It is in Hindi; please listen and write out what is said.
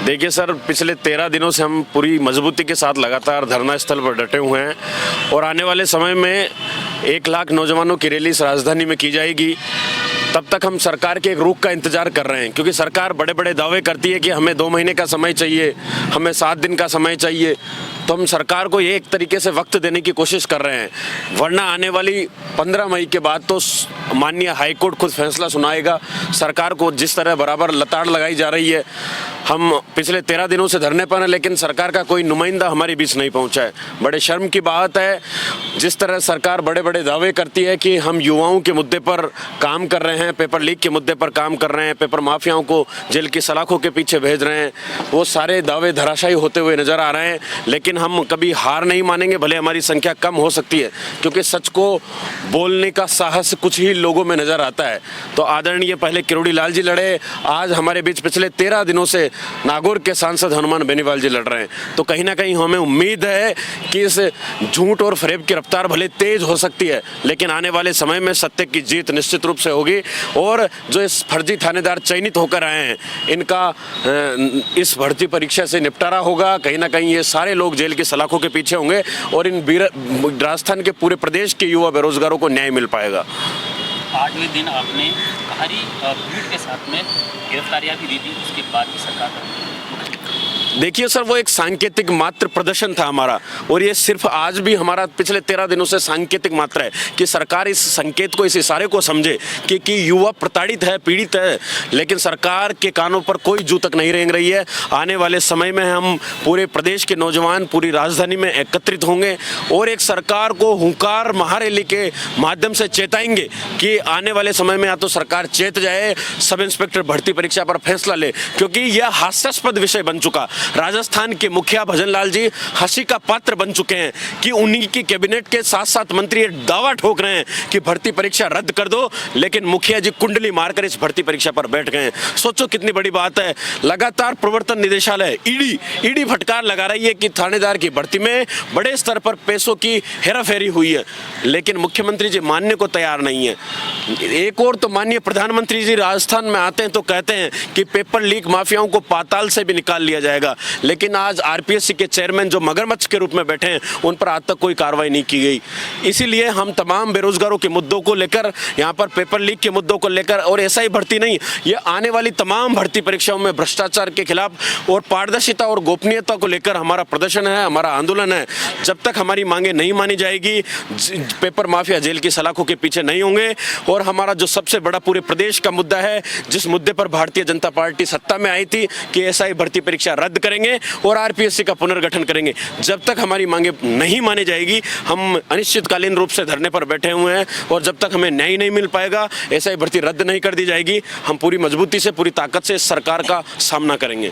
देखिए सर, पिछले 13 दिनों से हम पूरी मजबूती के साथ लगातार धरना स्थल पर डटे हुए हैं और आने वाले समय में 1 लाख नौजवानों की रैली इस राजधानी में की जाएगी। तब तक हम सरकार के एक रुख का इंतजार कर रहे हैं, क्योंकि सरकार बड़े बड़े दावे करती है कि हमें 2 महीने का समय चाहिए, हमें 7 दिन का समय चाहिए। तो हम सरकार को ये एक तरीके से वक्त देने की कोशिश कर रहे हैं, वरना आने वाली 15 मई के बाद तो माननीय हाईकोर्ट खुद फैसला सुनाएगा। सरकार को जिस तरह बराबर लताड़ लगाई जा रही है, हम पिछले 13 दिनों से धरने पर हैं, लेकिन सरकार का कोई नुमाइंदा हमारे बीच नहीं पहुंचा है। बड़े शर्म की बात है, जिस तरह सरकार बड़े बड़े दावे करती है कि हम युवाओं के मुद्दे पर काम कर रहे हैं, पेपर लीक के मुद्दे पर काम कर रहे हैं, पेपर माफियाओं को जेल की सलाखों के पीछे भेज रहे हैं, वो सारे दावे धराशायी होते हुए नजर आ रहे हैं। लेकिन हम कभी हार नहीं मानेंगे, भले हमारी संख्या कम हो सकती है, क्योंकि सच को बोलने का साहस कुछ ही लोगों में नजर आता है। तो आदरणीय पहले किरोड़ी लाल जी लड़े, आज हमारे बीच पिछले 13 दिनों से नागौर के सांसद हनुमान बेनीवाल जी लड़ रहे हैं। तो कहीं ना कहीं हमें उम्मीद है कि इस झूठ और फरेब की रफ्तार भले तेज हो सकती है, लेकिन आने वाले समय में सत्य की जीत निश्चित रूप से होगी। और जो इस फर्जी थानेदार चयनित होकर आए हैं, इनका इस भर्ती परीक्षा से निपटारा होगा। कहीं ना कहीं ये सारे लोग जेल की सलाखों के पीछे होंगे और इन राजस्थान के पूरे प्रदेश के युवा बेरोजगारों को न्याय मिल पाएगा। 8वें दिन आपने भारी भीड़ के साथ में गिरफ्तारियां भी दी थी, उसके बाद भी सरकार देखिए सर, वो एक सांकेतिक मात्र प्रदर्शन था हमारा, और ये सिर्फ आज भी हमारा पिछले 13 दिनों से सांकेतिक मात्र है कि सरकार इस संकेत को, इस इशारे को समझे कि युवा प्रताड़ित है, पीड़ित है। लेकिन सरकार के कानों पर कोई जू तक नहीं रेंग रही है। आने वाले समय में हम पूरे प्रदेश के नौजवान पूरी राजधानी में एकत्रित होंगे और एक सरकार को हुंकार महारैली के माध्यम से चेताएंगे कि आने वाले समय में या तो सरकार चेत जाए, सब इंस्पेक्टर भर्ती परीक्षा पर फैसला ले, क्योंकि यह हास्यास्पद विषय बन चुका। राजस्थान के मुखिया भजनलाल जी हंसी का पात्र बन चुके हैं कि उन्हीं की कैबिनेट के 7 मंत्री दावा ठोक रहे हैं कि भर्ती परीक्षा रद्द कर दो, लेकिन मुखिया जी कुंडली मारकर इस भर्ती परीक्षा पर बैठ गए हैं। सोचो कितनी बड़ी बात है। लगातार प्रवर्तन निदेशालय ईडी फटकार लगा रही है कि थानेदार की भर्ती में बड़े स्तर पर पैसों की हेराफेरी हुई है, लेकिन मुख्यमंत्री जी मानने को तैयार नहीं है। एक और तो माननीय प्रधानमंत्री जी राजस्थान में आते हैं तो कहते हैं कि पेपर लीक माफियाओं को पाताल से भी निकाल लिया जाएगा, लेकिन आज आरपीएससी के चेयरमैन जो मगरमच्छ के रूप में बैठे हैं, उन पर आज तक कोई कार्रवाई नहीं की गई। इसीलिए हम तमाम बेरोजगारों के मुद्दों को लेकर, यहाँ पर पेपर लीक के मुद्दों को लेकर, और ऐसा ही भर्ती नहीं, ये आने वाली तमाम भर्ती परीक्षाओं में भ्रष्टाचार के खिलाफ और पारदर्शिता और गोपनीयता को लेकर हमारा प्रदर्शन है, हमारा आंदोलन है। जब तक हमारी मांगे नहीं मानी जाएगी, पेपर माफिया जेल की सलाखों के पीछे नहीं होंगे। और हमारा जो सबसे बड़ा पूरे प्रदेश का मुद्दा है, जिस मुद्दे पर भारतीय जनता पार्टी सत्ता में आई थी कि एसआई भर्ती परीक्षा रद्द करेंगे और आरपीएससी का पुनर्गठन करेंगे, जब तक हमारी मांगे नहीं मानी जाएगी, हम अनिश्चितकालीन रूप से धरने पर बैठे हुए हैं। और जब तक हमें न्याय नहीं मिल पाएगा, एसआई भर्ती रद्द नहीं कर दी जाएगी, हम पूरी मजबूती से, पूरी ताकत से इस सरकार का सामना करेंगे।